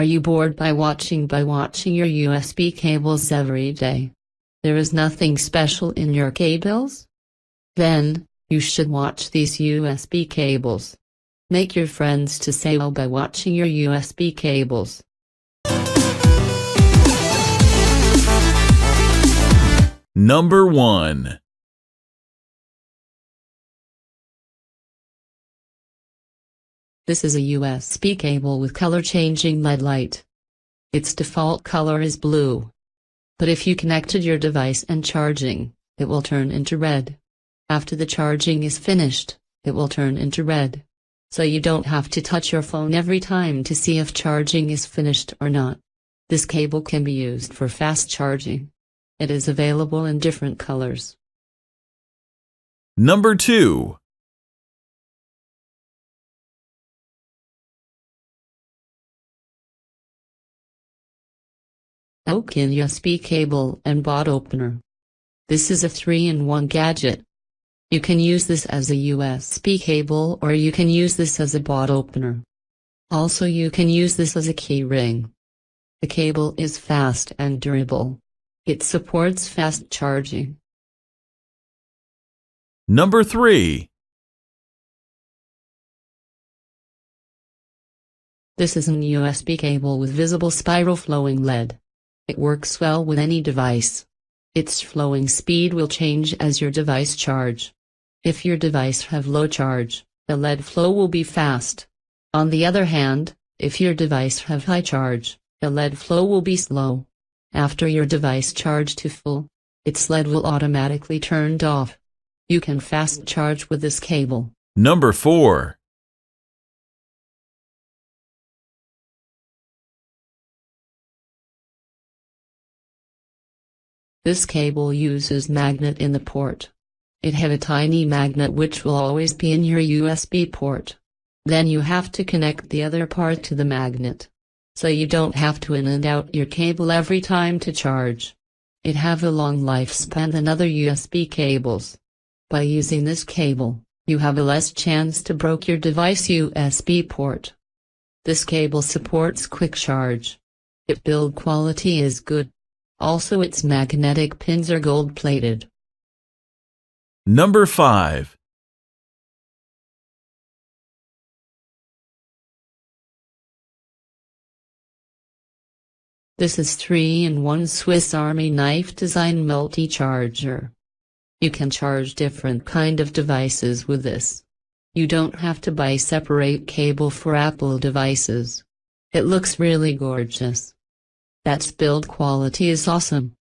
Are you bored by watching your USB cables every day? There is nothing special in your cables? Then, you should watch these USB cables. Make your friends to say wow by watching your USB cables. Number 1. This is a USB cable with color-changing LED light. Its default color is blue. But if you connected your device and charging, it will turn into red. After the charging is finished, it will turn into red. So you don't have to touch your phone every time to see if charging is finished or not. This cable can be used for fast charging. It is available in different colors. Number 2. Oaken USB cable and bot opener. This is a 3-in-1 gadget. You can use this as a USB cable or you can use this as a bot opener. Also you can use this as a key ring. The cable is fast and durable. It supports fast charging. Number 3. This is an USB cable with visible spiral flowing LED. It works well with any device. Its flowing speed will change as your device charge. If your device have low charge, the LED flow will be fast. On the other hand, if your device have high charge, the LED flow will be slow. After your device charge to full, its LED will automatically turned off. You can fast charge with this cable. Number 4. This cable uses magnet in the port. It have a tiny magnet which will always be in your USB port. Then you have to connect the other part to the magnet. So you don't have to in and out your cable every time to charge. It have a long lifespan than other USB cables. By using this cable, you have a less chance to break your device USB port. This cable supports quick charge. Its build quality is good. Also its magnetic pins are gold-plated. Number 5. This is 3-in-1 Swiss Army knife design multi-charger. You can charge different kind of devices with this. You don't have to buy separate cable for Apple devices. It looks really gorgeous. That's build quality is awesome.